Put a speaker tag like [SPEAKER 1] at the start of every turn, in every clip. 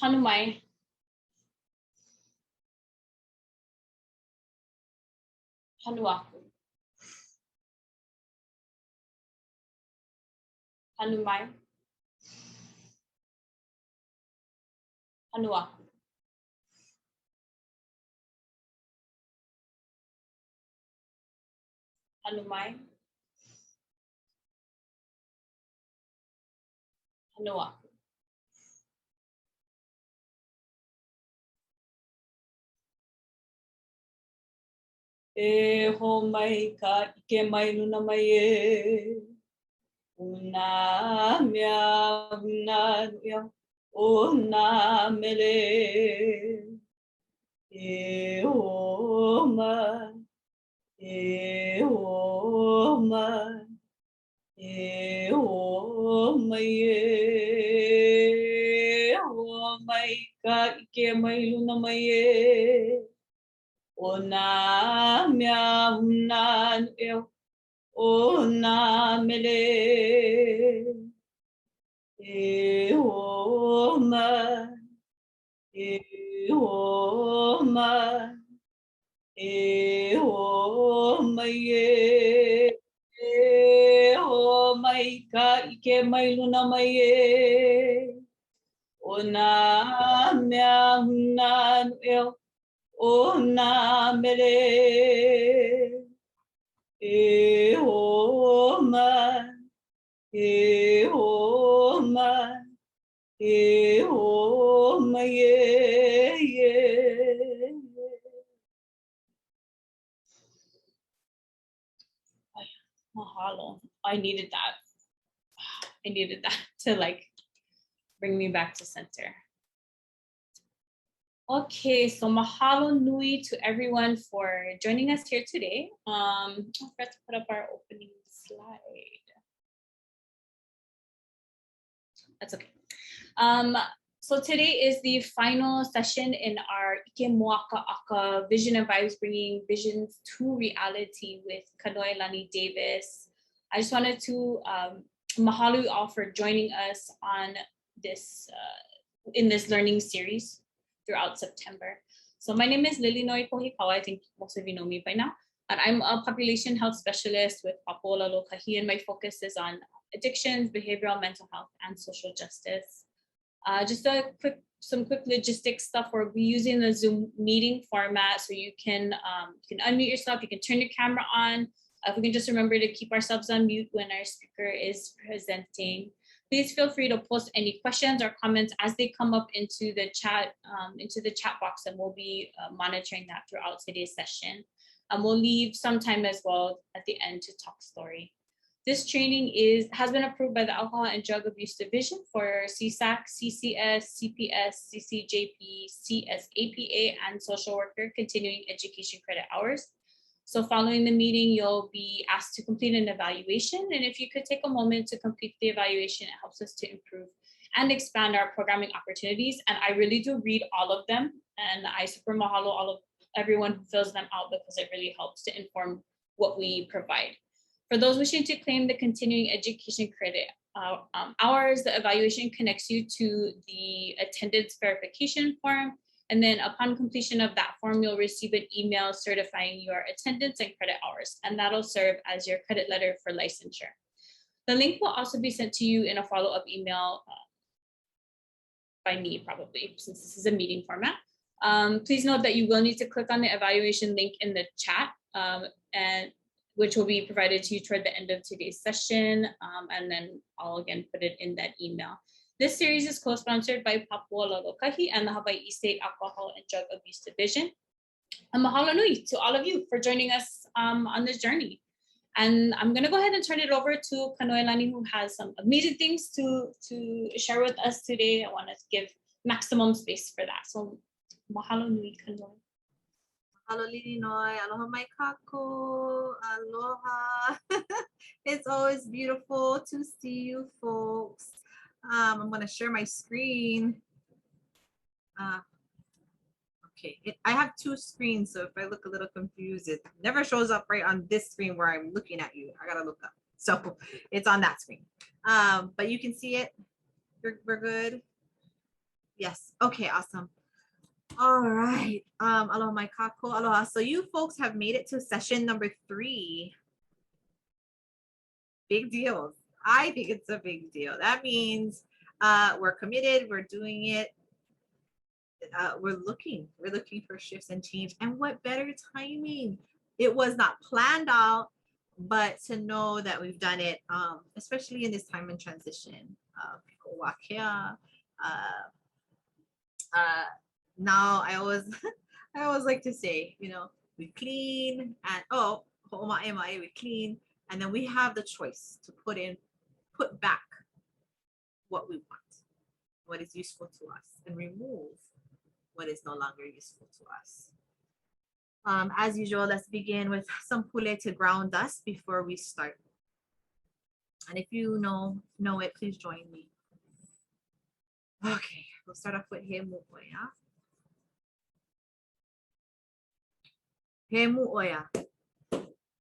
[SPEAKER 1] Hanu mai. Hanu aku. Hanu mai. Hanu aku. Hanu mai. Hanu aku. E ho mai ka ike mai luna mai e. Una mea una ya una mele. E ho ma. E ho ma. E ho mai e. Ho mai ka ike mai luna mai e. Ona mea una eo, ona mele. E oma, e oma, e oma e. E oma i ka ike mai luna mai e. Ona mea una eo. Ona mele. E oma, e oma, e oma ye. Mahalo. I needed that. I needed that to like bring me back to center. Okay, so mahalo nui to everyone for joining us here today. I forgot to put up our opening slide. That's okay. So today is the final session in our ʻIke mōakaaka Vision and Vibes, bringing visions to reality with Kanoelani Davis. I just wanted to mahalo you all for joining us on this in this learning series throughout September. So my name is Lilinoi Kohikawa. I think most of you know me by now. And I'm a population health specialist with Papola Lokahi, and my focus is on addictions, behavioral, mental health, and social justice. Just some quick logistics stuff. We'll be using the Zoom meeting format, so you can unmute yourself, you can turn your camera on. If we can just remember to keep ourselves on mute when our speaker is presenting. Please feel free to post any questions or comments as they come up into the chat box, and we'll be monitoring that throughout today's session. We'll leave some time as well at the end to talk story. This training has been approved by the Alcohol and Drug Abuse Division for CSAC, CCS, CPS, CCJP, CSAPA, and social worker continuing education credit hours. So following the meeting, you'll be asked to complete an evaluation. And if you could take a moment to complete the evaluation, it helps us to improve and expand our programming opportunities. And I really do read all of them. And I super mahalo everyone who fills them out, because it really helps to inform what we provide. For those wishing to claim the continuing education credit hours, the evaluation connects you to the attendance verification form. And then upon completion of that form, you'll receive an email certifying your attendance and credit hours, and that'll serve as your credit letter for licensure. The link will also be sent to you in a follow-up email by me, probably, since this is a meeting format. Please note that you will need to click on the evaluation link in the chat, and which will be provided to you toward the end of today's session, and then I'll again put it in that email. This series is co-sponsored by Papua Lokahi and the Hawaii State Alcohol and Drug Abuse Division. And mahalo nui to all of you for joining us on this journey. And I'm gonna go ahead and turn it over to Kanoelani, who has some amazing things to share with us today. I want to give maximum space for that. So mahalo nui, Kanoe.
[SPEAKER 2] Mahalo Lilinoi, aloha mai kaku, aloha. It's always beautiful to see you folks. I'm going to share my screen. Okay, I have two screens, so if I look a little confused, it never shows up right on this screen where I'm looking at you. I got to look up. So it's on that screen. But you can see it. We're good. Yes. Okay, awesome. All right. Aloha mai kako, aloha. So you folks have made it to session number 3. Big deal. I think it's a big deal. That means we're committed, we're doing it. We're looking for shifts and change. And what better timing? It was not planned out, but to know that we've done it, especially in this time in transition. Now I always I always like to say, you know, we clean and we clean, and then we have the choice to put back what we want, what is useful to us, and remove what is no longer useful to us. As usual, let's begin with some pule to ground us before we start. And if you know it, please join me. Okay, we'll start off with he mu'oya. He mu'oya.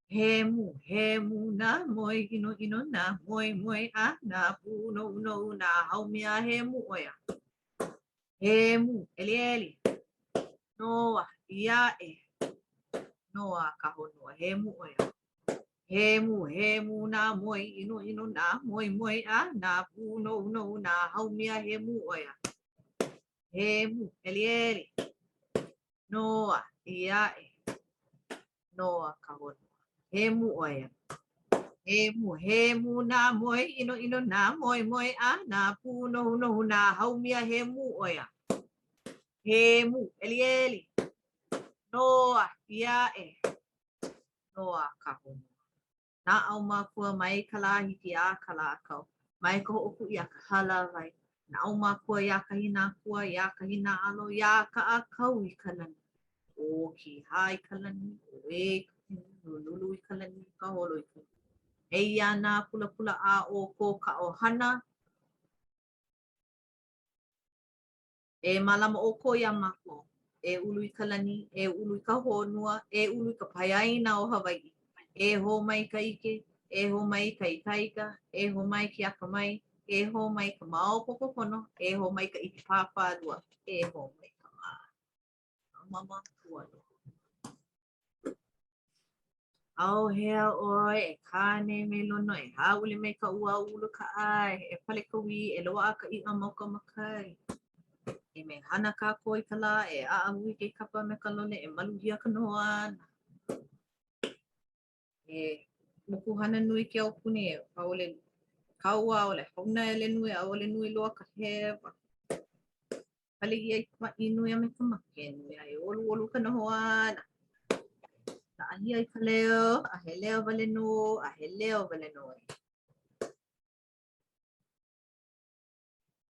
[SPEAKER 2] He mu na moi ino na moi a na pu no na haumia he mu'oya. He mu eli noa ia e noa kahono he mu'oya. He mu na moi ino na moi a na pu no na haumia he mu'oya. He mu eli noa ia e noa kahono he mu'oya. He mu na moi ino na moi a na pu no na haumia he mu'oya. He mu eli noa ia e noa kahono. Na au makua mai kalahiki a kalakau. Mai ko oku ia ka hala vai. Na au makua ia kahina kua ia kahina alo ia ka a kau I kalani. O ki hai kalani, o e lulu I kalani, ka holo I kalani. Eia na pula a o ko ka ohana. E malama o ko ia mako. E ulu I kalani, e ulu I ka honua, e ulu I ka paiaina o Hawaii. E ho mai ka ʻike, e ho mai ka ikaika, e ho mai ki akamai, e ho mai ka mau popopono, e ho mai ka ʻike pāpālua, e ho mai ka mama kualo. Au hea oi e kāne me lono e haule me ka ua ulu ka ai, e pale ka wi, e loa a ka iʻa mau ka makai. E me hana ka koi ka la, e a ahui ke kapa me ka lone, e maluhia ka noa. E mokuhana nui ke au puni e aole kaua ole hauna ele nui aole nui loa ka hewa. Pali ia I nui a me ka make nui a e olu ka nohoana. Na ahia I ka leo, a he leo vale no, a he leo vale no.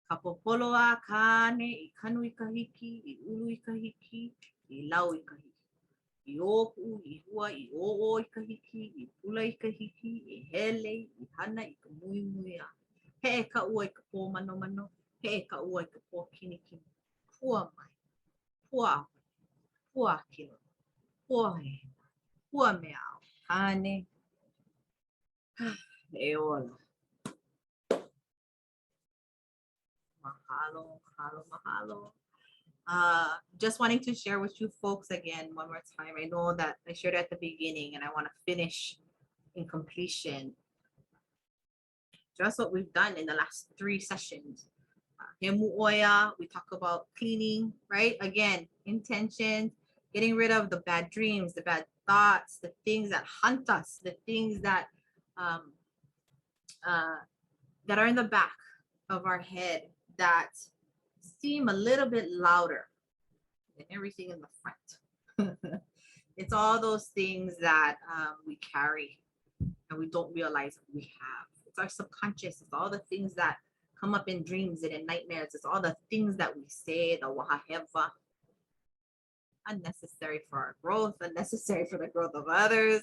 [SPEAKER 2] Ka popolo a kāne I kanu I ka hiki, I ulu I ka hiki, I lau I ka hiki. I opu, I hua, I o I ka hiki, I pula I ka hiki, I hele, I hana I ka mui a. He e ka ua I ka pō mano, he e ka ua I ka pō kini. Pua mai, pua kilo, pua he, pua mea au, kāne, e ola. Mahalo. Just wanting to share with you folks again one more time. I know that I shared at the beginning and I want to finish in completion just what we've done in the last 3 sessions. He mu'oya, we talk about cleaning, right? Again, intention, getting rid of the bad dreams, the bad thoughts, the things that haunt us, the things that that are in the back of our head that seem a little bit louder than everything in the front. It's all those things that we carry and we don't realize we have. It's our subconscious. It's all the things that come up in dreams and in nightmares. It's all the things that we say, the wahaheva, unnecessary for our growth, unnecessary for the growth of others.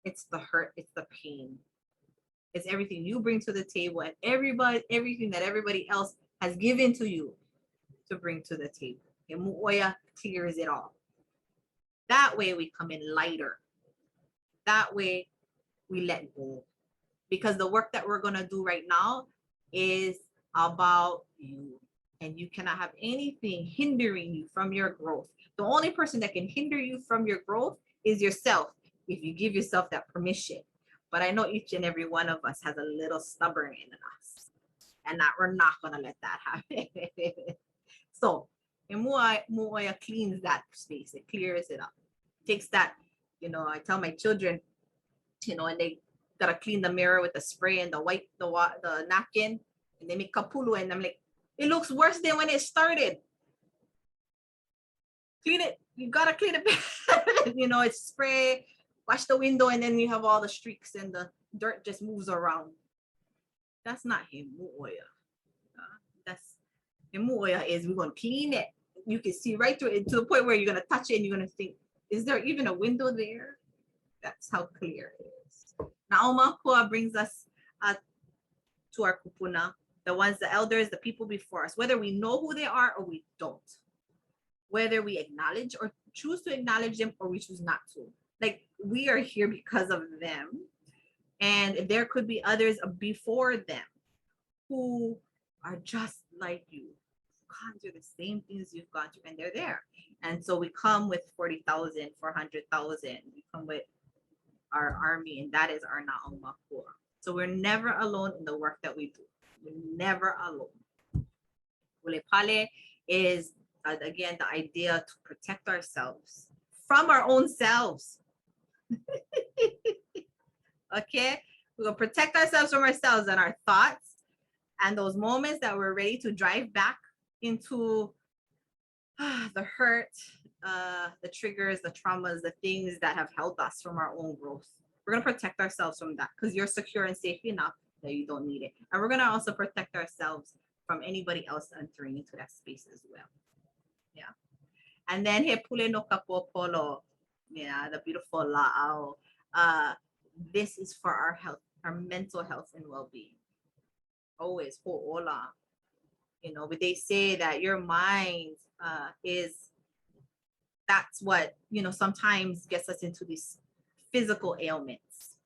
[SPEAKER 2] It's the hurt, it's the pain. It's everything you bring to the table and everything that everybody else has given to you to bring to the table. And mu'oya clears it all. That way we come in lighter. That way we let go. Because the work that we're going to do right now is about you And you cannot have anything hindering you from your growth. The only person that can hinder you from your growth is yourself, if you give yourself that permission. But I know each and every one of us has a little stubborn in us, and that we're not gonna let that happen. So, Mu'oya cleans that space. It clears it up. Takes that, you know, I tell my children, you know, and they gotta clean the mirror with the spray and the napkin, and they make kapulu, and I'm like, it looks worse than when it started. Clean it. You gotta clean it. You know, it's spray, wash the window, and then you have all the streaks and the dirt just moves around. That's not him, Mu'oya. That's him, Mu'oya is we're gonna clean it. You can see right through it to the point where you're gonna touch it and you're gonna think, is there even a window there? That's how clear it is. Now, Omakua brings us to our kupuna, the elders, the people before us, whether we know who they are or we don't, whether we acknowledge or choose to acknowledge them or we choose not to. Like, we are here because of them, and there could be others before them who are just like you, gone through the same things you've gone through, and they're there. And so we come with 40,000, 400,000. We come with our army, and that is our Na'aumakua. So we're never alone in the work that we do. We're never alone. Ulepale is, again, the idea to protect ourselves from our own selves. Okay? We're going to protect ourselves from ourselves and our thoughts and those moments that we're ready to drive back into the hurt, the triggers, the traumas, the things that have held us from our own growth. We're going to protect ourselves from that because you're secure and safe enough that you don't need it. And we're going to also protect ourselves from anybody else entering into that space as well. Yeah. And then he pule no kapopolo, yeah, the beautiful la'au. This is for our health, our mental health and well-being. Always ho'ola. You know, but they say that your mind that's what, you know, sometimes gets us into these physical ailments.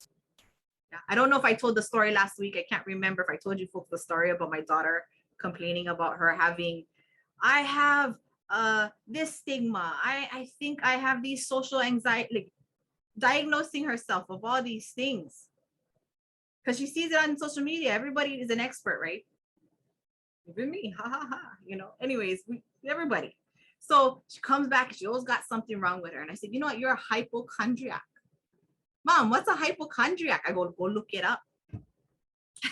[SPEAKER 2] Yeah. I don't know if I told the story last week. I can't remember if I told you folks the story about my daughter complaining about her having, I have this stigma. I think I have these social anxiety, like diagnosing herself of all these things. Because she sees it on social media. Everybody is an expert, right? Even me, ha ha ha. You know, anyways, everybody. So she comes back, she always got something wrong with her. And I said, you know what, you're a hypochondriac. Mom, what's a hypochondriac? I go look it up.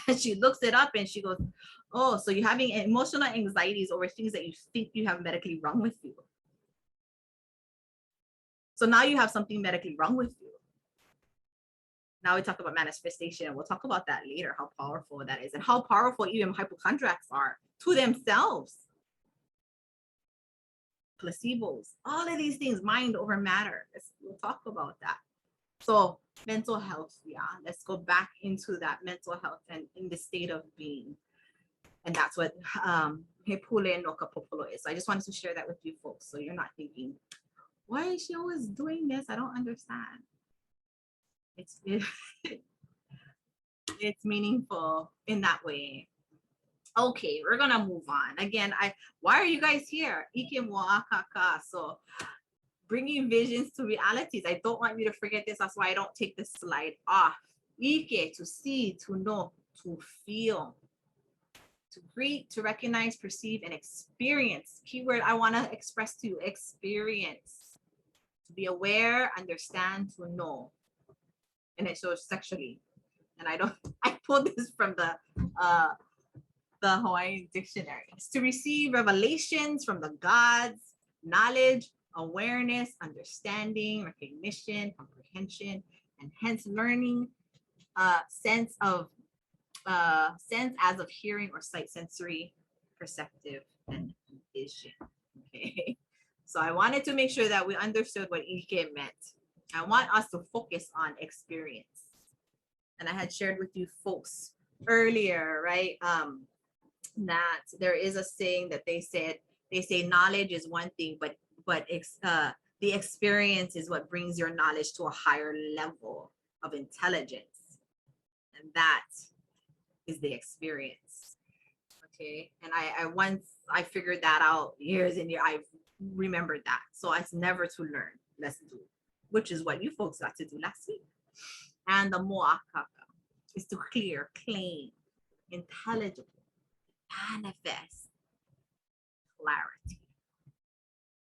[SPEAKER 2] And she looks it up and she goes, oh, so you're having emotional anxieties over things that you think you have medically wrong with you. So now you have something medically wrong with you. Now we talk about manifestation, and we'll talk about that later, how powerful that is and how powerful even hypochondriacs are to themselves. Placebos, all of these things, mind over matter. We'll talk about that. So mental health, yeah, let's go back into that mental health and in the state of being. And that's what Hepule no Kapopolo is. So I just wanted to share that with you folks, so you're not thinking, why is she always doing this? I don't understand. It's meaningful in that way. Okay, we're gonna move on. Again, why are you guys here? ʻIke mōakaaka. So bringing visions to realities. I don't want you to forget this. That's why I don't take this slide off. ʻIke, to see, to know, to feel, to greet, to recognize, perceive, and experience. Keyword I want to express to you, experience. To be aware, understand, to know. And it shows sexually. And I pulled this from the Hawaiian dictionaries. To receive revelations from the gods, knowledge, awareness, understanding, recognition, comprehension, and hence learning, sense as of hearing or sight, sensory, perceptive, and vision. Okay. So I wanted to make sure that we understood what ʻIke meant. I want us to focus on experience. And I had shared with you folks earlier, right? That there is a saying that they say knowledge is one thing, but the experience is what brings your knowledge to a higher level of intelligence. And that is the experience. Okay. And I once I figured that out years and years. I've remembered that. So it's never to learn, let's do, which is what you folks got to do last week. And the mōakaaka is to clear, claim, intelligible, manifest, clarity,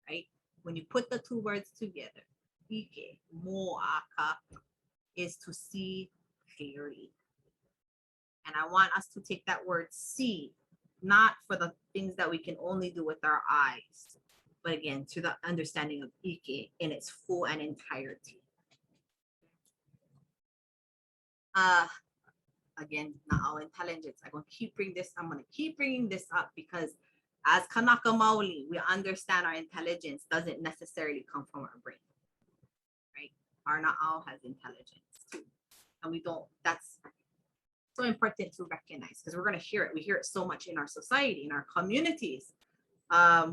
[SPEAKER 2] right? When you put the two words together, ʻIke, mōakaaka, is to see clearly. And I want us to take that word see, not for the things that we can only do with our eyes, but again, to the understanding of ʻIke in its full and entirety. Again, na'au intelligence. I'm gonna keep bringing this up because as Kanaka Maoli, we understand our intelligence doesn't necessarily come from our brain, right? Our na'au has intelligence too. And we don't, that's so important to recognize because we're gonna hear it. We hear it so much in our society, in our communities.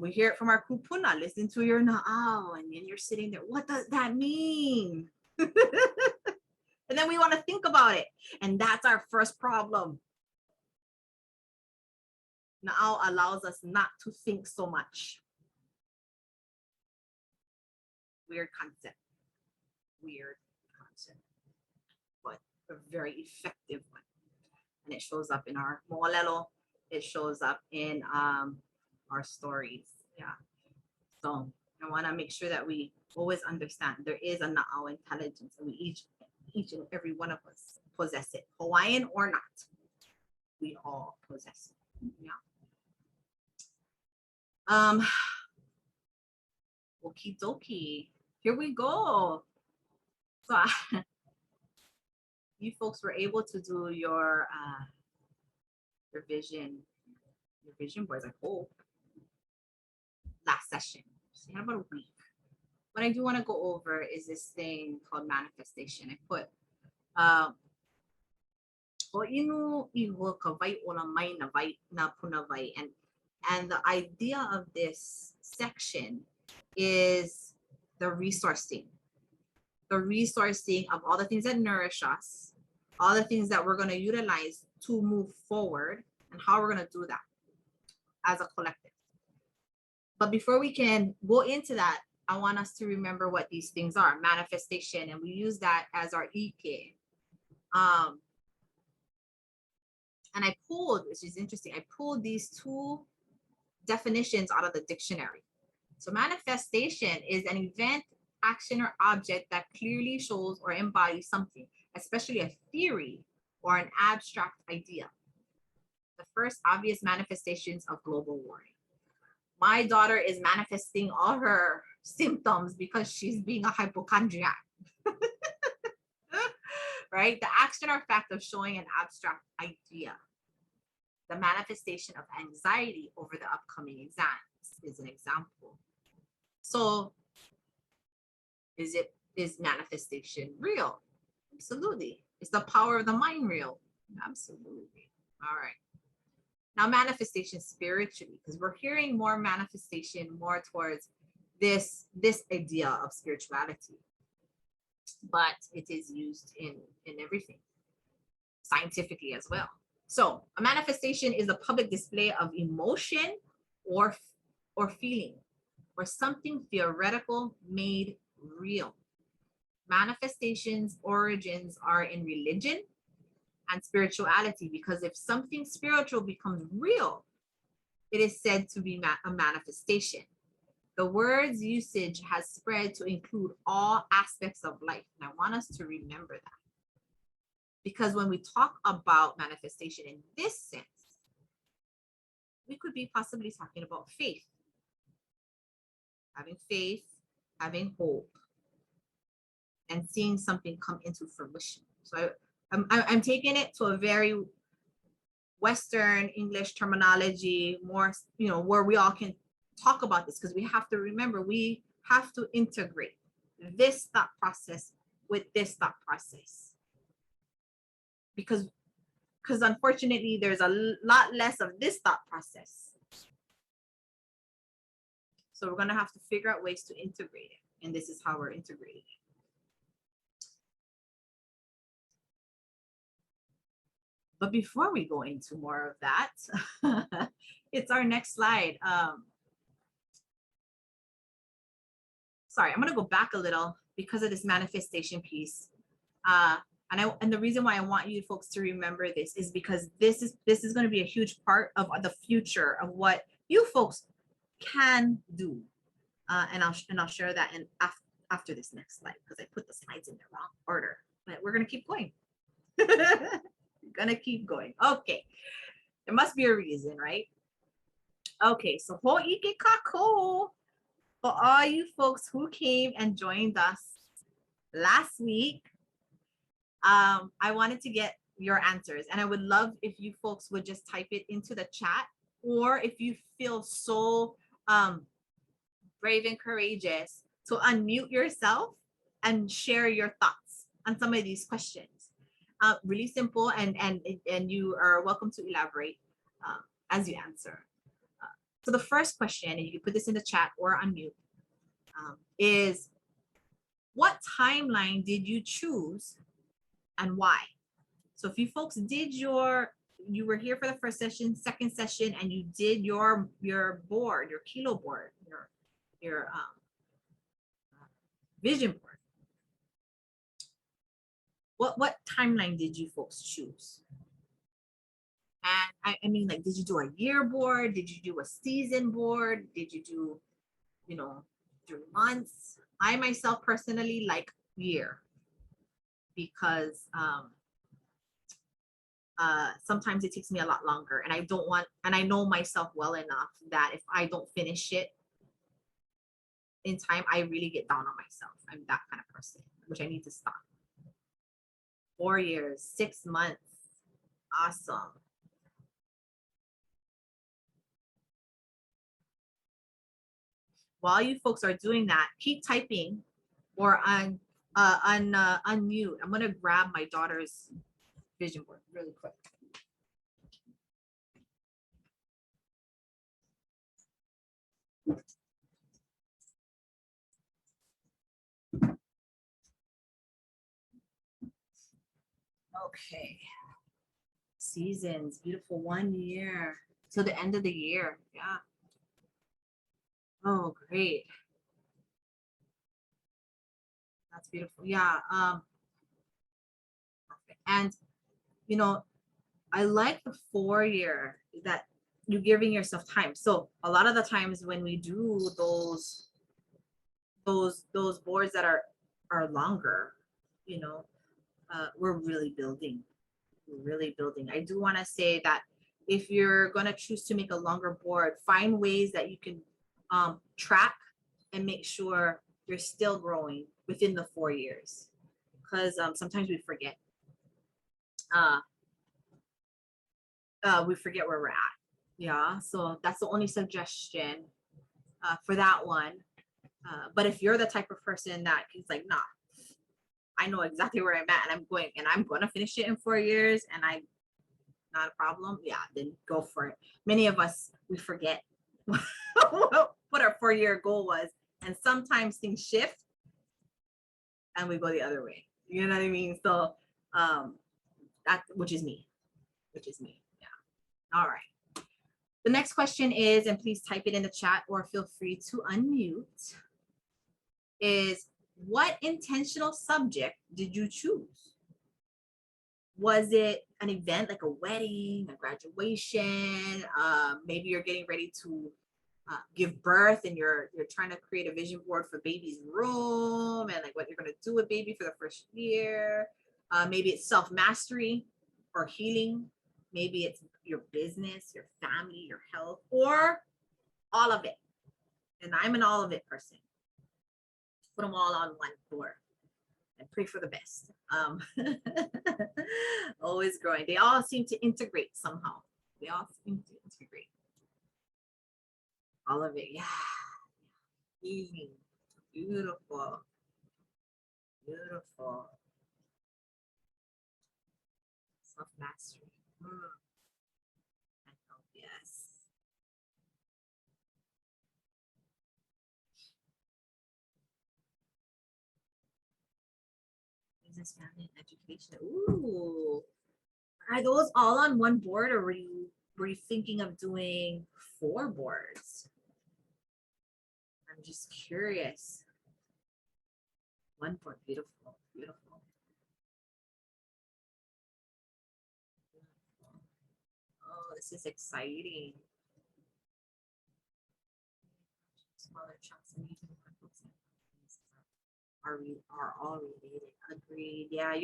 [SPEAKER 2] We hear it from our kupuna, listen to your na'au, and then you're sitting there, what does that mean? And then we want to think about it. And that's our first problem. Na'au allows us not to think so much. Weird concept, but a very effective one. And it shows up in our mo'olelo. It shows up in our stories. Yeah. So I want to make sure that we always understand there is a na'au intelligence, and we each and every one of us possess it, Hawaiian or not. We all possess it. Yeah. Okie dokie. Here we go. So you folks were able to do your vision boards, I hope, last session. So you had about a week. What I do want to go over is this thing called manifestation. I put and the idea of this section is the resourcing of all the things that nourish us, all the things that we're going to utilize to move forward, and how we're going to do that as a collective. But before we can go into that, I want us to remember what these things are. Manifestation, and we use that as our ʻIke. And I pulled, which is interesting, I pulled these two definitions out of the dictionary. So manifestation is an event, action, or object that clearly shows or embodies something, especially a theory or an abstract idea. The first obvious manifestations of global warming. My daughter is manifesting all her symptoms because she's being a hypochondriac. Right? The action or fact of showing an abstract idea. The manifestation of anxiety over the upcoming exams is an example. So is manifestation real? Absolutely. Is the power of the mind real? Absolutely. All right. Now manifestation spiritually, because we're hearing more manifestation more towards this idea of spirituality, but it is used in everything, scientifically as well. So a manifestation is a public display of emotion or feeling, or something theoretical made real. Manifestations origins are in religion and spirituality, because if something spiritual becomes real, it is said to be a manifestation. The word's usage has spread to include all aspects of life. And I want us to remember that. Because when we talk about manifestation in this sense, we could be possibly talking about faith. Having hope, and seeing something come into fruition. So I'm taking it to a very Western English terminology, more, where we all can talk about this, because we have to remember, we have to integrate this thought process with this thought process. Because unfortunately, there's a lot less of this thought process. So we're going to have to figure out ways to integrate it. And this is how we're integrating it. But before we go into more of that, It's our next slide. Sorry, I'm gonna go back a little because of this manifestation piece. And the reason why I want you folks to remember this is because this is going to be a huge part of the future of what you folks can do. And I'll share that in after this next slide because I put the slides in the wrong order. But we're gonna keep going. We're gonna keep going. Okay, there must be a reason, right? Okay, so hoʻike kako for all you folks who came and joined us last week. I wanted to get your answers, and I would love if you folks would just type it into the chat, or if you feel so brave and courageous to unmute yourself and share your thoughts on some of these questions. Really simple, and you are welcome to elaborate as you answer. So the first question, and you can put this in the chat or unmute, is what timeline did you choose and why? So if you folks did you were here for the first session, second session, and you did your board, your kilo board, your vision board, what timeline did you folks choose? And I mean, like, did you do a year board? Did you do a season board? Did you do, 3 months? I myself personally like year because sometimes it takes me a lot longer, and I know myself well enough that if I don't finish it in time, I really get down on myself. I'm that kind of person, which I need to stop. 4 years, 6 months. Awesome. While you folks are doing that, keep typing or unmute. I'm gonna grab my daughter's vision board really quick. Okay. Seasons, beautiful, 1 year till the end of the year. Yeah. Oh, great. That's beautiful. Yeah. Perfect. And I like the 4 year that you're giving yourself time. So a lot of the times when we do those boards that are longer, we're really building. I do want to say that if you're going to choose to make a longer board, find ways that you can track and make sure you're still growing within the 4 years, because sometimes we forget. We forget where we're at. Yeah, so that's the only suggestion for that one. But if you're the type of person that is like, nah, I know exactly where I'm at, and I'm going to finish it in 4 years, and I'm not a problem. Yeah, then go for it. Many of us, we forget what our 4 year goal was, and sometimes things shift and we go the other way. You know what I mean? So that, which is me. Yeah. All right. The next question is, and please type it in the chat or feel free to unmute, is what intentional subject did you choose? Was it an event like a wedding, a graduation? Maybe you're getting ready to give birth and you're trying to create a vision board for baby's room and like what you're going to do with baby for the first year. Maybe it's self-mastery or healing. Maybe it's your business, your family, your health, or all of it. And I'm an all of it person. Put them all on one board and pray for the best. Always growing. They all seem to integrate somehow. All of it. Yeah. Healing. Beautiful. Self-mastery. And health, yes. Business, family, and education. Ooh. Are those all on one board, or were were you thinking of doing 4 boards? I'm just curious. 1 board, beautiful, beautiful. Oh, this is exciting. Smaller chunks and even are all related. Agreed. Yeah,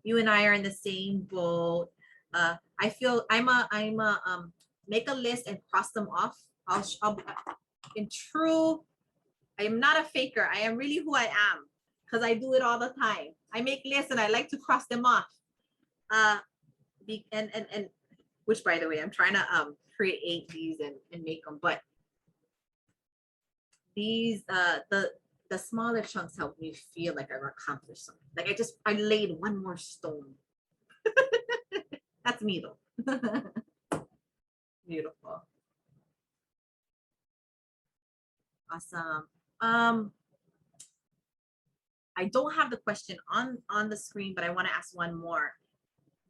[SPEAKER 2] you and I are in the same boat. I feel I'm a make a list and cross them off. I'll in true, I am not a faker. I am really who I am because I do it all the time. I make lists and I like to cross them off. And which, by the way, I'm trying to create these and make them, but these the smaller chunks help me feel like I've accomplished something. Like I laid 1 more stone. That's me though. Beautiful. Awesome. I don't have the question on the screen, but I want to ask one more.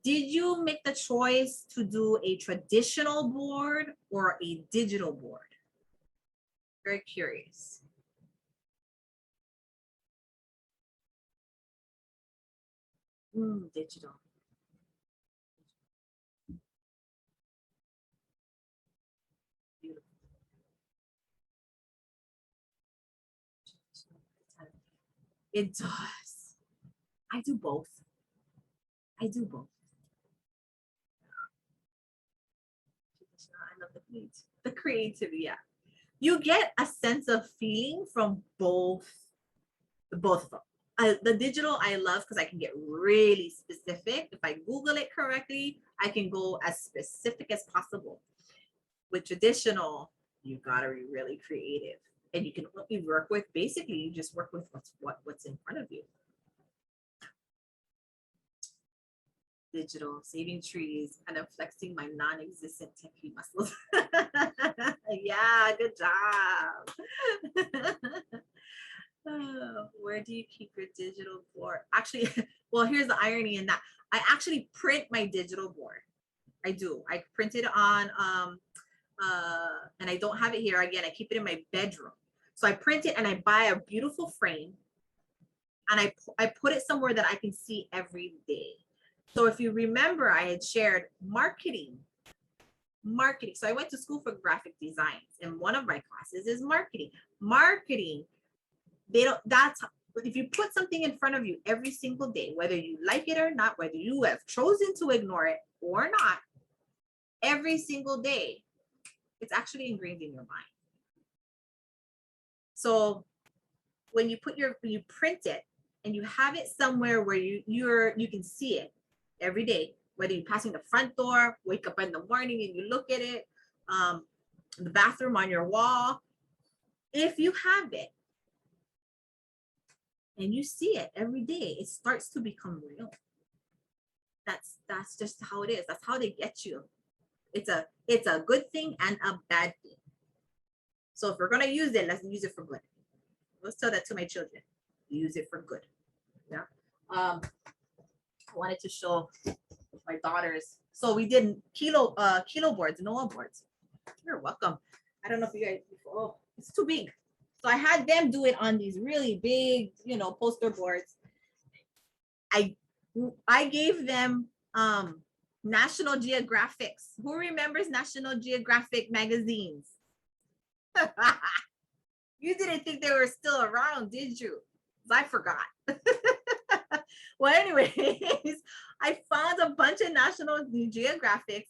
[SPEAKER 2] Did you make the choice to do a traditional board or a digital board? Very curious. Digital. Beautiful. It does. I do both. I do both. I love the creativity. Yeah. You get a sense of feeling from both of them. The digital I love because I can get really specific. If I Google it correctly, I can go as specific as possible. With traditional, you gotta be really creative, and you can only work with, basically you just work with what's in front of you. Digital, saving trees, and I'm flexing my non-existent techie muscles. Yeah, good job. Where do you keep your digital board? Actually, well, here's the irony in that. I actually print my digital board. I do. I print it on, and I don't have it here. Again, I keep it in my bedroom. So I print it and I buy a beautiful frame and I put it somewhere that I can see every day. So if you remember, I had shared marketing. So I went to school for graphic designs, and one of my classes is marketing. If you put something in front of you every single day, whether you like it or not, whether you have chosen to ignore it or not, every single day, it's actually ingrained in your mind. So when you print it and you have it somewhere where you can see it every day, whether you're passing the front door, wake up in the morning and you look at it, the bathroom on your wall, if you have it and you see it every day, it starts to become real. That's just how it is. That's how they get you. It's a good thing and a bad thing. So if we're gonna use it, let's use it for good. Let's tell that to my children. Use it for good. Yeah. I wanted to show my daughters. So we did kilo boards, Noah boards. You're welcome. I don't know if you guys. Oh, it's too big. So I had them do it on these really big, poster boards. I gave them National Geographics. Who remembers National Geographic magazines? You didn't think they were still around, did you? I forgot. Well, anyways, I found a bunch of National Geographic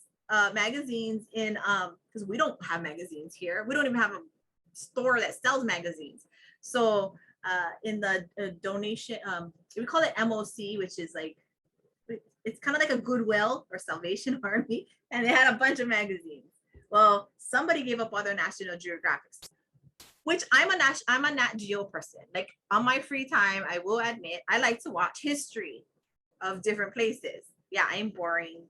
[SPEAKER 2] magazines in because we don't have magazines here. We don't even have a store that sells magazines. So in the donation, we call it MOC, which is like, it's kind of like a Goodwill or Salvation Army, and they had a bunch of magazines. Well, somebody gave up other National Geographics, which I'm a Nat Geo person. Like on my free time, I will admit, I like to watch history of different places. Yeah, I'm boring,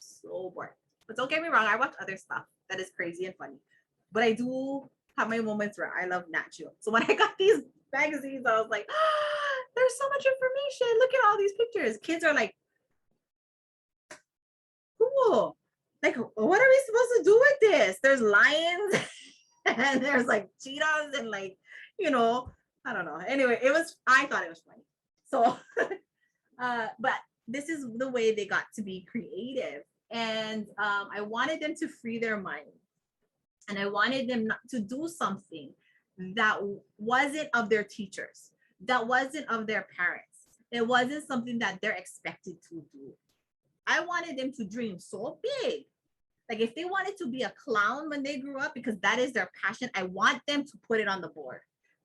[SPEAKER 2] so boring. But don't get me wrong, I watch other stuff that is crazy and funny. But I do have my moments where I love Nat Geo. So when I got these magazines, I was like, oh, there's so much information. Look at all these pictures. Kids are like, cool. like, what are we supposed to do with this? There's lions and there's like cheetahs and like, you know, I don't know. Anyway, I thought it was funny. So, but this is the way they got to be creative. And I wanted them to free their mind. And I wanted them not to do something that wasn't of their teachers, that wasn't of their parents. It wasn't something that they're expected to do. I wanted them to dream so big. Like if they wanted to be a clown when they grew up, because that is their passion, I want them to put it on the board.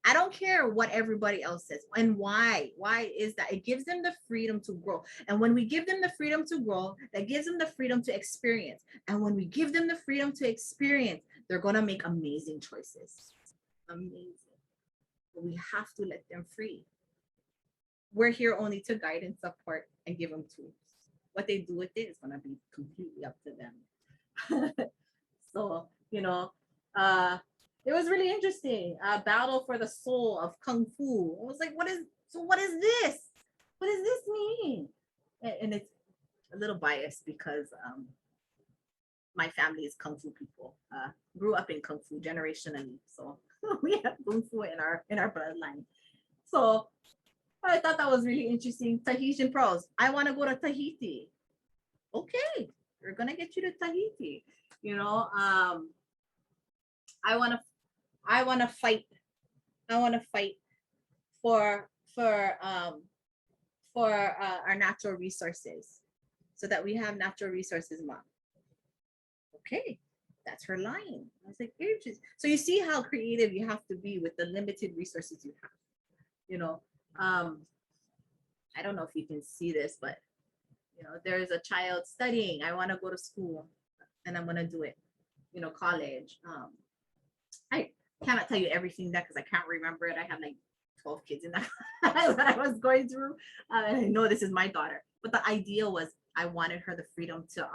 [SPEAKER 2] I don't care what everybody else says. And why? Why is that? It gives them the freedom to grow. And when we give them the freedom to grow, that gives them the freedom to experience. And when we give them the freedom to experience, they're going to make amazing choices. Amazing. But we have to let them free. We're here only to guide and support and give them tools. What they do with it is going to be completely up to them. So, you know, it was really interesting. A battle for the soul of Kung Fu. I was like, what is this? What does this mean? And it's a little biased because my family is Kung Fu people. Grew up in Kung Fu generationally. So we have Kung Fu in our bloodline. So I thought that was really interesting. Tahitian pros. I want to go to Tahiti. Okay, we're gonna get you to Tahiti. You know, I want to fight for our natural resources, so that we have natural resources, Mom. Okay, that's her line. I was like, so you see how creative you have to be with the limited resources you have. You know, I don't know if you can see this, but you know, there's a child studying. I want to go to school, and I'm gonna do it. You know, college. I cannot tell you everything that because I can't remember it. I had like 12 kids in that that I was going through. And I know this is my daughter, but the idea was I wanted her the freedom to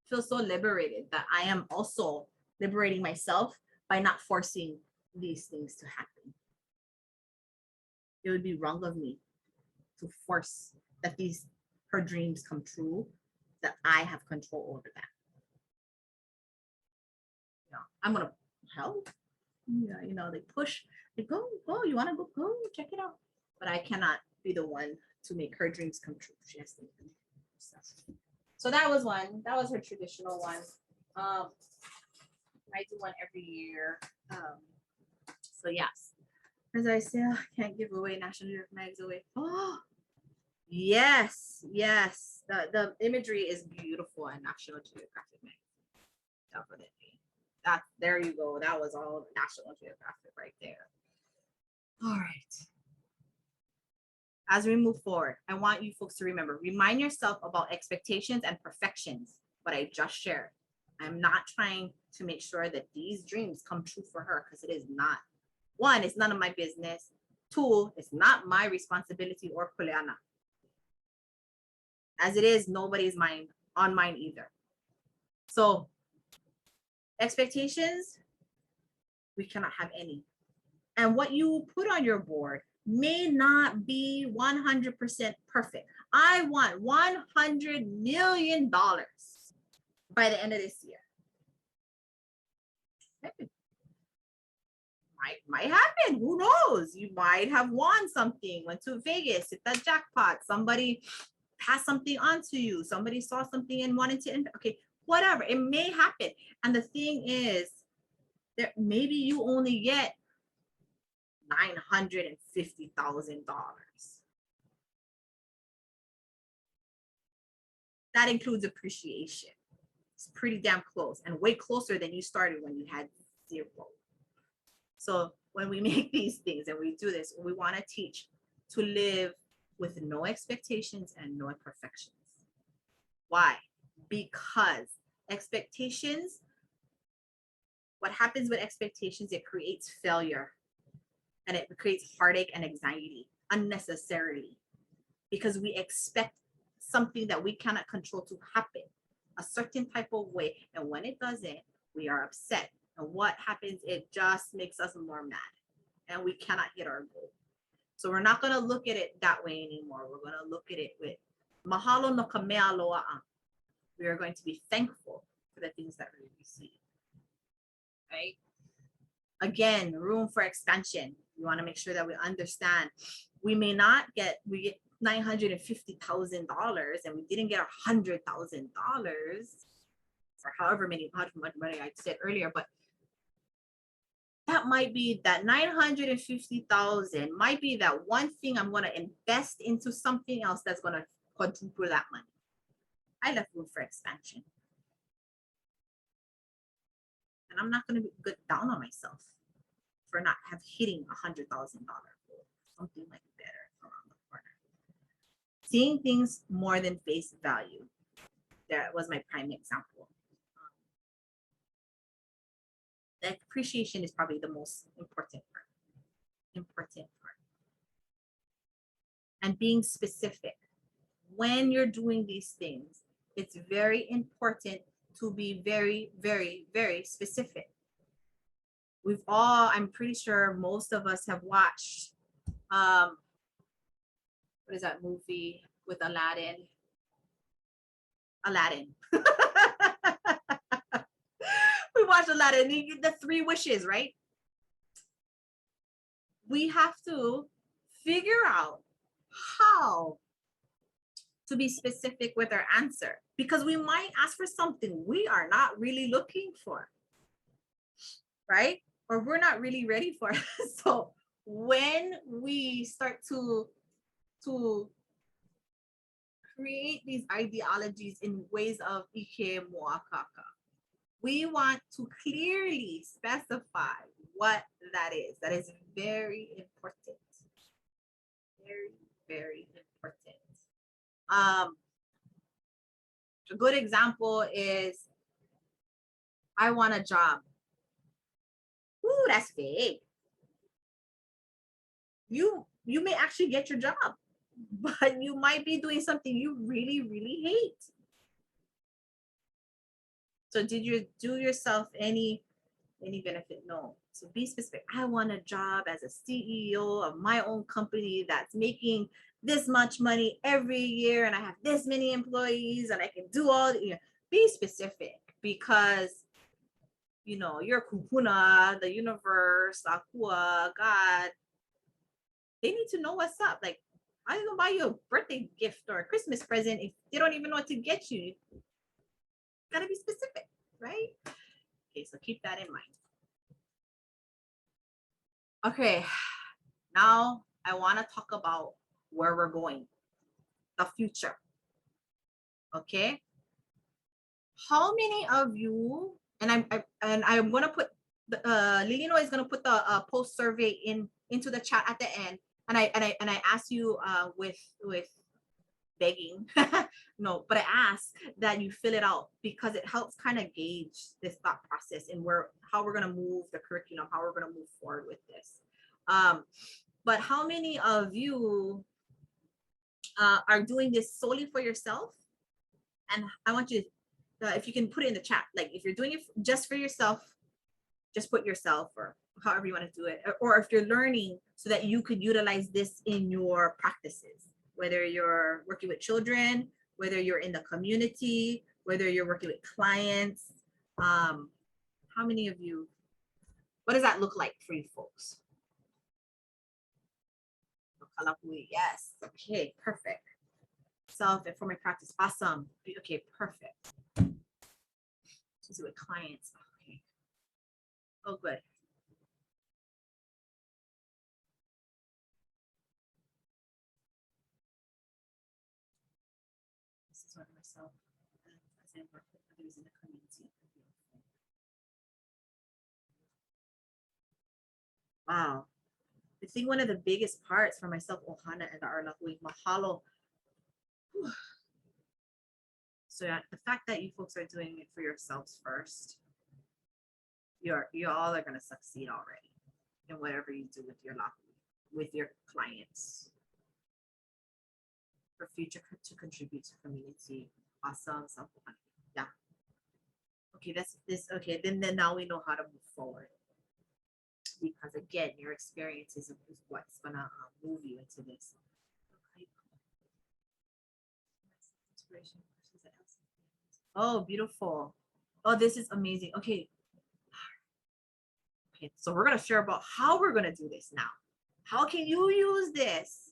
[SPEAKER 2] feel so liberated that I am also liberating myself by not forcing these things to happen. It would be wrong of me to force that her dreams come true, that I have control over that. You know, I'm gonna help. Yeah, you know, they push, they go, you want to go, check it out. But I cannot be the one to make her dreams come true. She has to make them herself. So that was one. That was her traditional one. I do one every year. So yes, as I say, I can't give away National Geographic mags away. Oh, yes. The imagery is beautiful in National Geographic mags. Definitely. There you go. That was all National Geographic right there. All right. As we move forward, I want you folks to remind yourself about expectations and perfections, what I just shared. I'm not trying to make sure that these dreams come true for her, because it is not. One, it's none of my business. Two, it's not my responsibility or kuleana. As it is, nobody's on mine either. So expectations, we cannot have any. And what you put on your board may not be 100% perfect. I want $100 million by the end of this year. Okay. Might happen. Who knows? You might have won something, went to Vegas, hit that jackpot. Somebody passed something on to you. Somebody saw something and wanted to, okay, whatever. It may happen. And the thing is, that maybe you only get $950,000. That includes appreciation. It's pretty damn close, and way closer than you started when you had zero. So when we make these things and we do this, we want to teach to live with no expectations and no imperfections. Why? Because expectations, what happens with expectations, it creates failure, and it creates heartache and anxiety unnecessarily, because we expect something that we cannot control to happen a certain type of way, and when it doesn't, we are upset. And what happens? It just makes us more mad, and we cannot hit our goal. So we're not going to look at it that way anymore. We're going to look at it with mahalo no ka mea loa'a. We are going to be thankful for the things that we receive, right? Again, room for expansion. We want to make sure that we understand. We may not get, we get $950,000 and we didn't get $100,000 or however much money I said earlier, but that might be that 950,000 might be that one thing I'm going to invest into something else that's going to quadruple that money. I left room for expansion. And I'm not going to get down on myself for not hitting $100,000 goal, something like better around the corner. Seeing things more than face value. That was my prime example. The appreciation is probably the most important part. And being specific. When you're doing these things, it's very important to be very, very, very specific. We've all, I'm pretty sure most of us have watched, what is that movie with Aladdin? We watched Aladdin, the 3 wishes, right? We have to figure out how to be specific with our answer, because we might ask for something we are not really looking for, right? Or we're not really ready for it. So when we start to create these ideologies in ways of ʻIke mōakaaka, we want to clearly specify what that is. That is very important. Very, very important. A good example is, I want a job. Ooh, that's vague. You may actually get your job, but you might be doing something you really, really hate. So did you do yourself any benefit? No. So be specific. I want a job as a CEO of my own company that's making this much money every year, and I have this many employees, and I can do all the, be specific, because your kupuna, the universe, Akua, God, they need to know what's up. Like, I'm gonna buy you a birthday gift or a Christmas present if they don't even know what to get you. Gotta be specific, right? Okay, so keep that in mind. Okay, now I want to talk about where we're going, the future. Okay, how many of you, and I'm gonna put the Lilino is gonna put the post survey into the chat at the end, and I ask you with begging, no, but I ask that you fill it out, because it helps kind of gauge this thought process and how we're going to move the curriculum, how we're going to move forward with this. But how many of you are doing this solely for yourself? And I want you to, if you can put it in the chat, like if you're doing it just for yourself, just put yourself, or however you want to do it, or if you're learning so that you could utilize this in your practices, whether you're working with children, whether you're in the community, whether you're working with clients. How many of you, what does that look like for you folks? Yes, okay, perfect. Self-informing practice, awesome. Okay, perfect. Just with clients, okay. Oh, good. This is what myself, as I work with others in the community. Wow. I think one of the biggest parts for myself, Ohana and the Arlahui, mahalo. Whew. So yeah, the fact that you folks are doing it for yourselves first, you all are going to succeed already in whatever you do with your with your clients. For future to contribute to community. Awesome. Yeah. Okay, that's this. Okay, then now we know how to move forward. Because again, your experience is what's gonna move you into this. Oh, beautiful. Oh, this is amazing. Okay. Okay, so we're going to share about how we're going to do this now. How can you use this?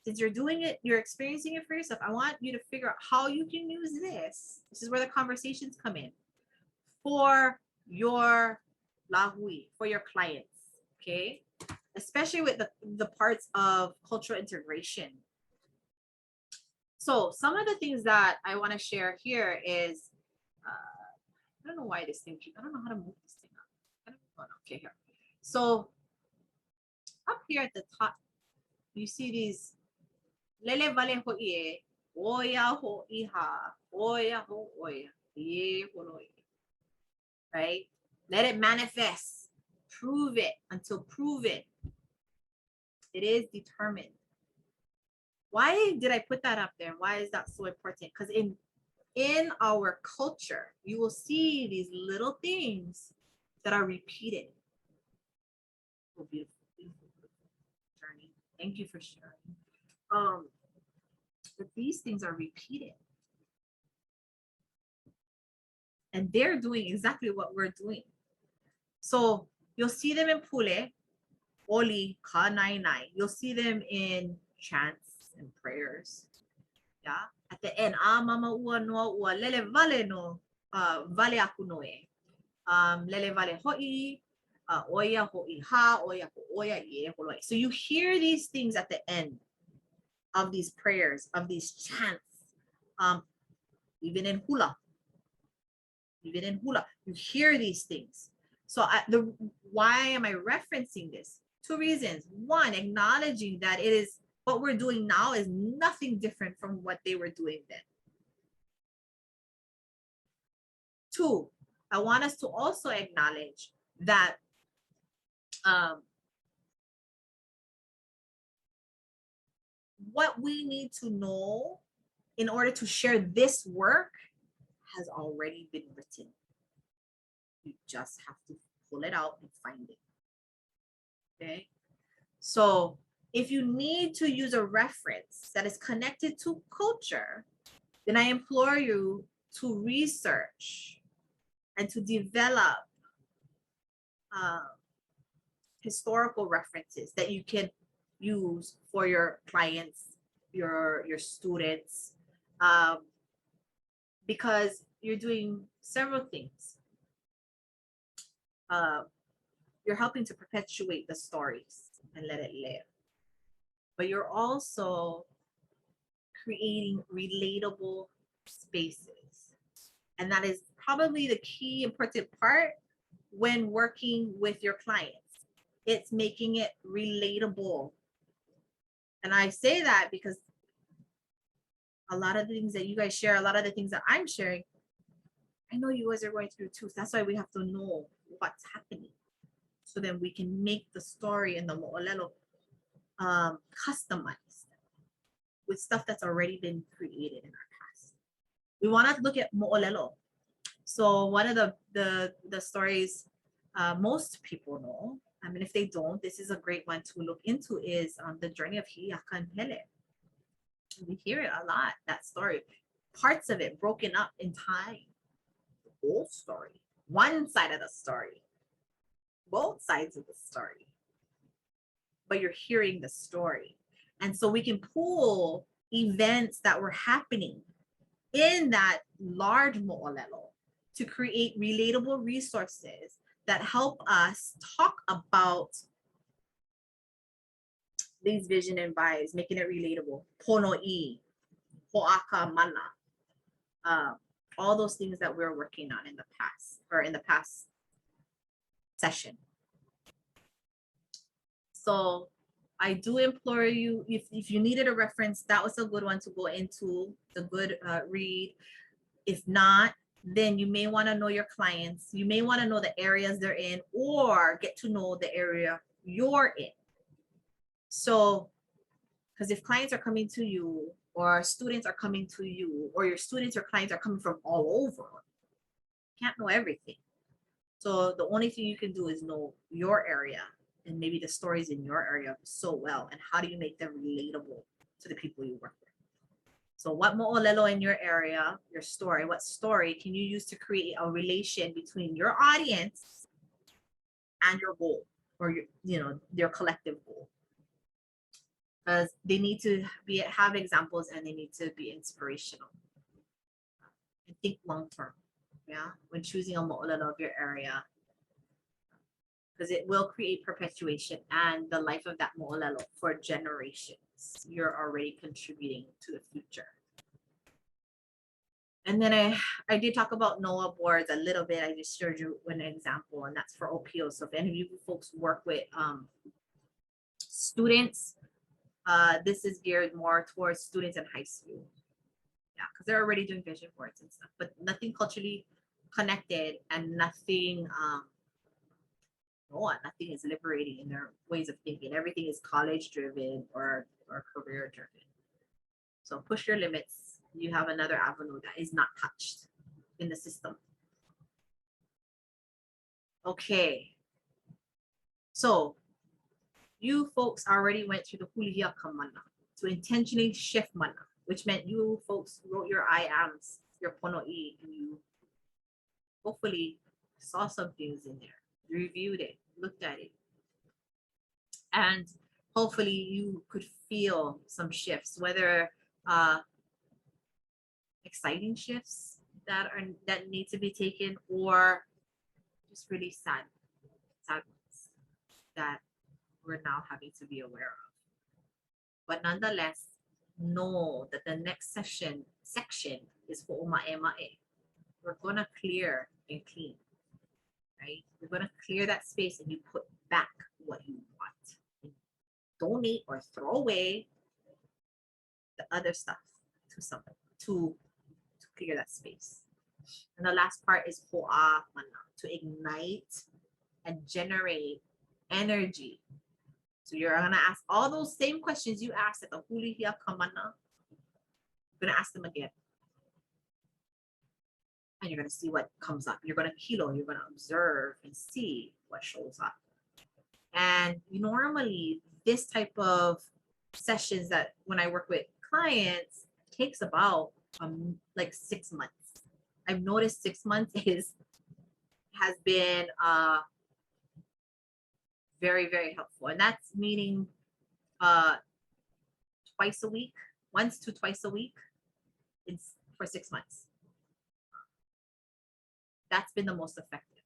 [SPEAKER 2] Since you're doing it, you're experiencing it for yourself. I want you to figure out how you can use this. This is where the conversations come in for your lahui, for your clients, okay? Especially with the parts of cultural integration. So some of the things that I want to share here is, I don't know why this thing, I don't know how to move this thing up. I don't know. Okay, here. So up here at the top, you see these lele vale ho'ie, oya ho'iha, oya ho'oya, ye holoe. Right? Let it manifest. Prove it until proven. It is determined. Why did I put that up there? Why is that so important? Because in our culture, you will see these little things that are repeated. Oh, beautiful, beautiful, beautiful journey. Thank you for sharing. But these things are repeated. And they're doing exactly what we're doing. So you'll see them in pule, oli, ka nai nai. You'll see them in chants and prayers. Yeah. At the end, mama ua noa ua lele vale no vale aku noe. Lele vale ho'i, oya ho'i ha, oya ho'oya ye holoe. So you hear these things at the end of these prayers, of these chants, even in hula. Even in hula, you hear these things. So why am I referencing this? Two reasons. One, acknowledging that it is what we're doing now is nothing different from what they were doing then. Two, I want us to also acknowledge that what we need to know in order to share this work has already been written. You just have to pull it out and find it. Okay. So if you need to use a reference that is connected to culture, then I implore you to research and to develop historical references that you can use for your clients, your students, because you're doing several things. You're helping to perpetuate the stories and let it live. But you're also creating relatable spaces. And that is probably the key important part when working with your clients. It's making it relatable. And I say that because a lot of the things that you guys share, a lot of the things that I'm sharing, I know you guys are going through too. So that's why we have to know what's happening. So then we can make the story and the mo'olelo customized with stuff that's already been created in our past. We want to look at mo'olelo. So one of the stories most people know, I mean, if they don't, this is a great one to look into, is the journey of Hi'iaka and Pele. We hear it a lot, that story. Parts of it broken up in time. The whole story. One side of the story. Both sides of the story. But you're hearing the story. And so we can pull events that were happening in that large mo'olelo to create relatable resources that help us talk about these vision and vibes, making it relatable. Pono'i, Hoʻā Mana, all those things that we're working on in the past, or in the past session. So I do implore you, if you needed a reference, that was a good one to go into, the good read. If not, then you may want to know your clients. You may want to know the areas they're in, or get to know the area you're in. So, because if clients are coming to you, or students are coming to you, or your students or clients are coming from all over, you can't know everything. So the only thing you can do is know your area and maybe the stories in your area so well, and how do you make them relatable to the people you work with. So what mo'olelo in your area, your story, what story can you use to create a relation between your audience and your goal, or your collective goal? Because they need to have examples, and they need to be inspirational. And think long term, yeah, when choosing a mo'olelo of your area, because it will create perpetuation and the life of that mo'olelo for generations. You're already contributing to the future. And then I did talk about NOAA boards a little bit. I just showed you an example, and that's for ʻōpio. So if any of you folks work with students, this is geared more towards students in high school. Yeah, because they're already doing vision boards and stuff, but nothing culturally connected, and nothing nothing is liberating in their ways of thinking. Everything is college driven or career driven. So push your limits. You have another avenue that is not touched in the system. Okay. So you folks already went through the hulihia mana to intentionally shift mana, which meant you folks wrote your I ams, your pono'i, and you hopefully saw some things in there, reviewed it, looked at it, and hopefully you could feel some shifts, whether exciting shifts that need to be taken, or just really sad ones that we're now having to be aware of. But nonetheless, know that the next section is for ʻōmaʻe. We're gonna clear and clean, right? We're gonna clear that space, and you put back what you want. And donate or throw away the other stuff to somebody to clear that space. And the last part is hoʻā mana, to ignite and generate energy. So you're gonna ask all those same questions you asked at the hulihia kamana. You're gonna ask them again. And you're gonna see what comes up. You're gonna kilo, you're gonna observe and see what shows up. And normally this type of sessions, that when I work with clients, takes about like 6 months. I've noticed 6 months has been very, very helpful. And that's meaning twice a week, once to twice a week. It's for 6 months. That's been the most effective.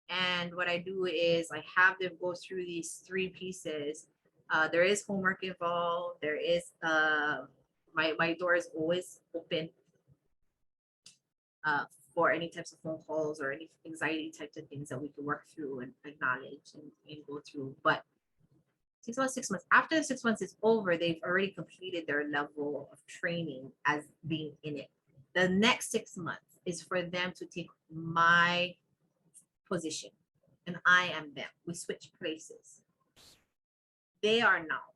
[SPEAKER 2] And what I do is I have them go through these 3 pieces. There is homework involved. There is my door is always open for any types of phone calls or any anxiety types of things that we can work through and acknowledge and go through. But it takes about 6 months. After the 6 months is over, they've already completed their level of training as being in it. The next 6 months is for them to take my position, and I am them. We switch places. They are now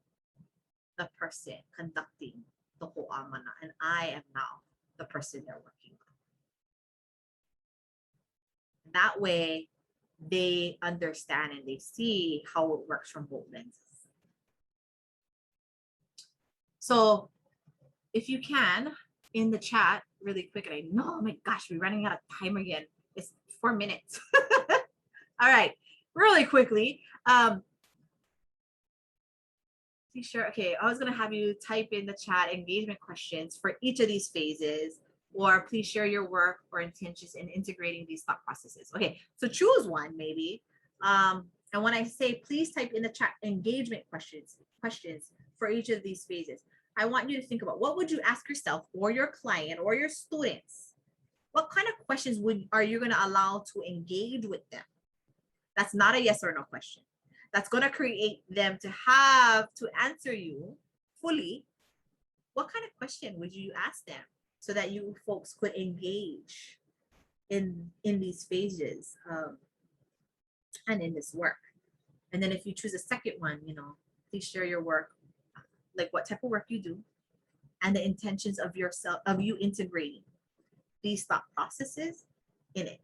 [SPEAKER 2] the person conducting the hoʻā mana, and I am now the person they're working on. That way, they understand and they see how it works from both lenses. So if you can, in the chat, really quick, and I know, oh my gosh, we're running out of time again. It's 4 minutes. All right, really quickly. Sure. Okay, I was gonna have you type in the chat engagement questions for each of these phases, or please share your work or intentions in integrating these thought processes. Okay, so choose one maybe. And when I say please type in the chat engagement questions for each of these phases, I want you to think about, what would you ask yourself or your client or your students? What kind of questions are you gonna allow to engage with them? That's not a yes or no question. That's going to create them to have to answer you fully. What kind of question would you ask them so that you folks could engage in these phases and in this work? And then if you choose a second one, please share your work, like what type of work you do, and the intentions of yourself, of you integrating these thought processes in it.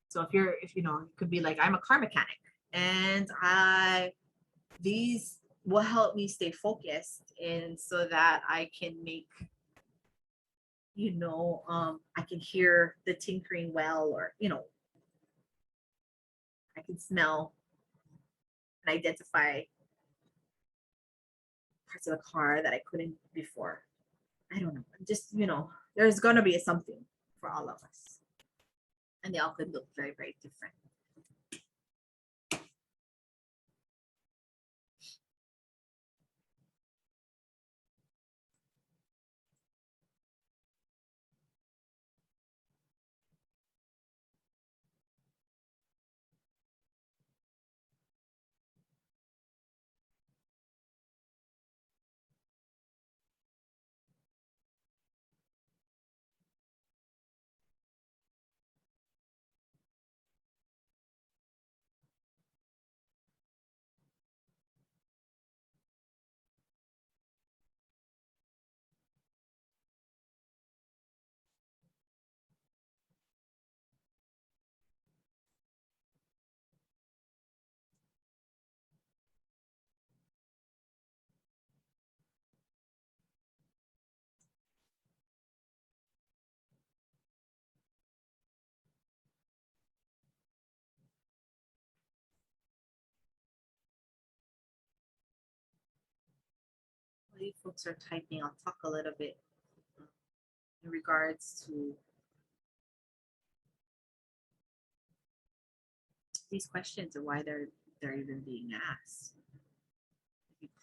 [SPEAKER 2] So if you know, it could be like, I'm a car mechanic, and these will help me stay focused, and so that I can make, I can hear the tinkering well, or, I can smell and identify parts of the car that I couldn't before. I don't know. Just, there's going to be something for all of us. And they all could look very, very different. While you folks are typing, I'll talk a little bit in regards to these questions and why they're even being asked.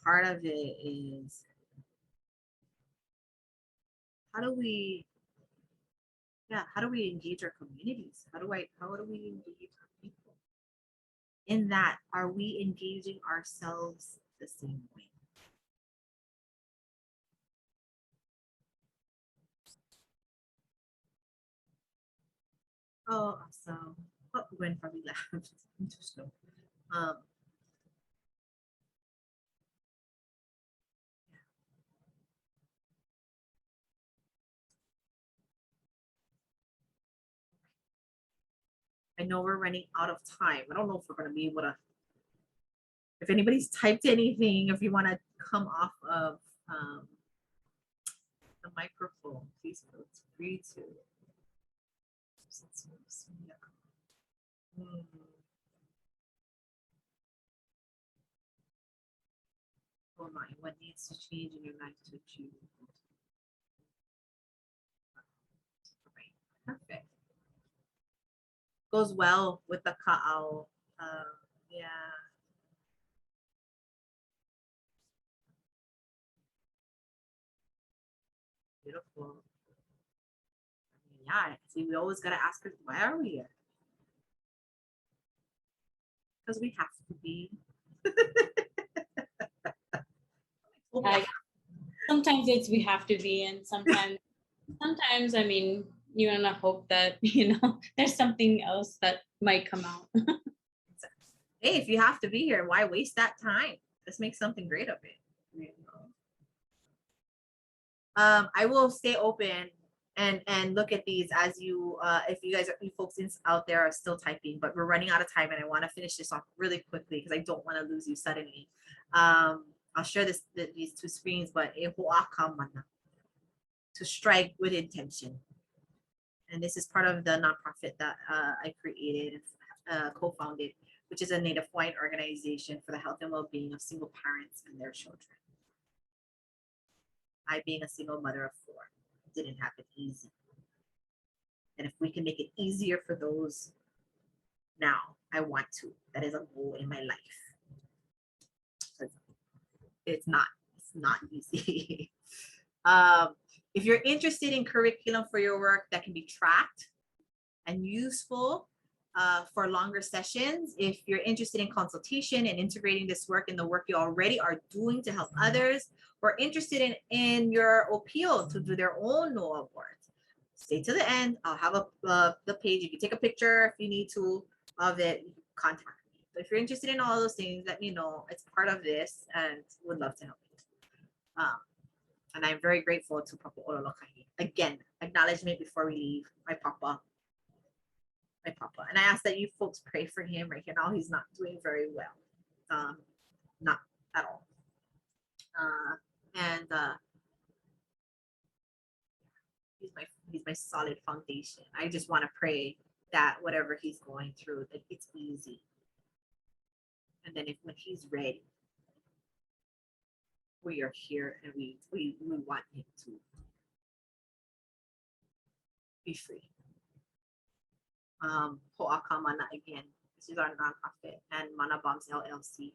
[SPEAKER 2] Part of it is, how do we engage our communities? How do we engage our people? In that, are we engaging ourselves the same way? Oh, awesome. Oh, Gwen probably laughed. Interesting. I know we're running out of time. I don't know if we're going to be able to, if anybody's typed anything, if you want to come off of the microphone, please feel free to. Oh my, what needs to change in your life to achieve? Perfect. Goes well with the ka'au. Yeah. Beautiful. Yeah, see, we always gotta ask her, why are we here? Because we have to be.
[SPEAKER 1] Sometimes it's we have to be, and sometimes I mean, you want to hope that there's something else that might come out.
[SPEAKER 2] Hey, if you have to be here, why waste that time? Let's make something great of it. I will stay open and look at these as you, if you folks out there are still typing, but we're running out of time, and I want to finish this off really quickly because I don't want to lose you suddenly. I'll share these two screens, but Hoʻā Mana, to strike with intention. And this is part of the nonprofit that I created and co-founded, which is a Native Hawaiian organization for the health and well-being of single parents and their children. I, being a single mother of 4, didn't have it easy. And if we can make it easier for those now, I want to. That is a goal in my life. It's not easy. If you're interested in curriculum for your work that can be tracked and useful for longer sessions, if you're interested in consultation and integrating this work in the work you already are doing to help others, or interested in your ʻōpio to do their own NOAA boards, stay to the end. I'll have the page. You can take a picture if you need to of it. You can contact me. But if you're interested in all those things, let me know. It's part of this, and would love to help you. And I'm very grateful to Papa Molokainuiahina. Again, acknowledgement before we leave. My papa. And I ask that you folks pray for him right here now. He's not doing very well. Not at all. And he's my solid foundation. I just want to pray that whatever he's going through, that it's easy. And then when he's ready, we are here and we want him to be free. Hoʻā Mana again. This is our nonprofit and Mana Bombs LLC.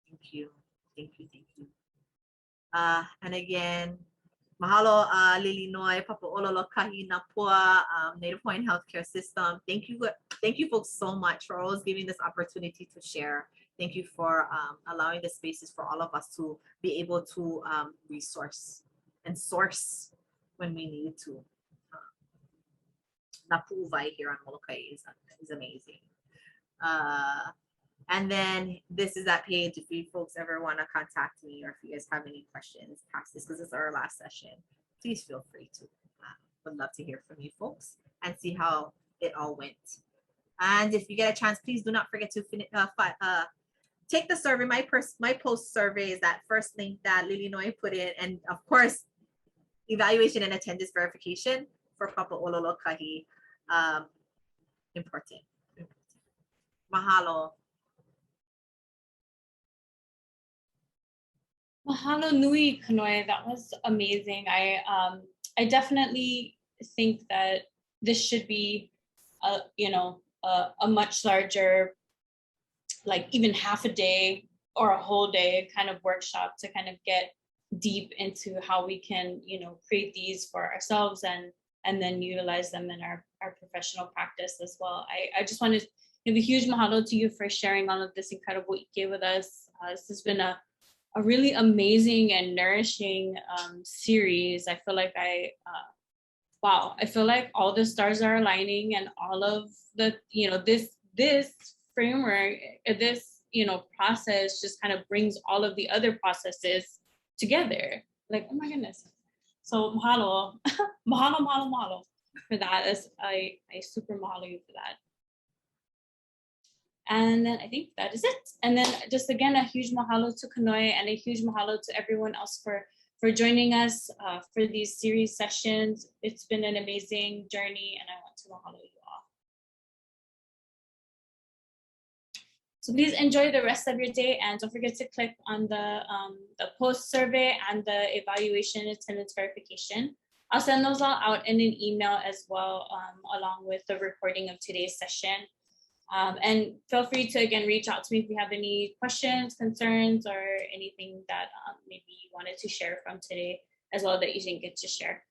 [SPEAKER 2] Thank you. Thank you. Thank you. And again, mahalo Lilinoi, Papa Ololo Kahi Napua, Native Hawaiian Healthcare System. Thank you folks so much for always giving this opportunity to share. Thank you for allowing the spaces for all of us to be able to resource and source when we need to. Napuvai here on Molokai is amazing. And then this is that page if you folks ever want to contact me or if you guys have any questions past this, because it's our last session, please feel free to. Would love to hear from you folks and see how it all went. And if you get a chance, please do not forget to take the survey. My post survey is that first link that Lilinoi put in, and of course, evaluation and attendance verification for Papa Ololo Kahi. Important. Mahalo.
[SPEAKER 1] Mahalo nui, Kanoe. That was amazing. I definitely think that this should be a much larger, like even half a day or a whole day kind of workshop to kind of get deep into how we can, create these for ourselves and then utilize them in our professional practice as well. I just want to give a huge mahalo to you for sharing all of this incredible ʻIke with us. This has been a really amazing and nourishing series. I feel like I feel like all the stars are aligning and all of the, this framework, this, process just kind of brings all of the other processes together. Like, oh my goodness. So mahalo, mahalo for that. I super mahalo you for that. And then I think that is it. And then just again, a huge mahalo to Kanoe and a huge mahalo to everyone else for joining us for these series sessions. It's been an amazing journey and I want to mahalo you all. So please enjoy the rest of your day and don't forget to click on the post survey and the evaluation attendance verification. I'll send those all out in an email as well, along with the recording of today's session. And feel free to, again, reach out to me if you have any questions, concerns, or anything that maybe you wanted to share from today as well that you didn't get to share.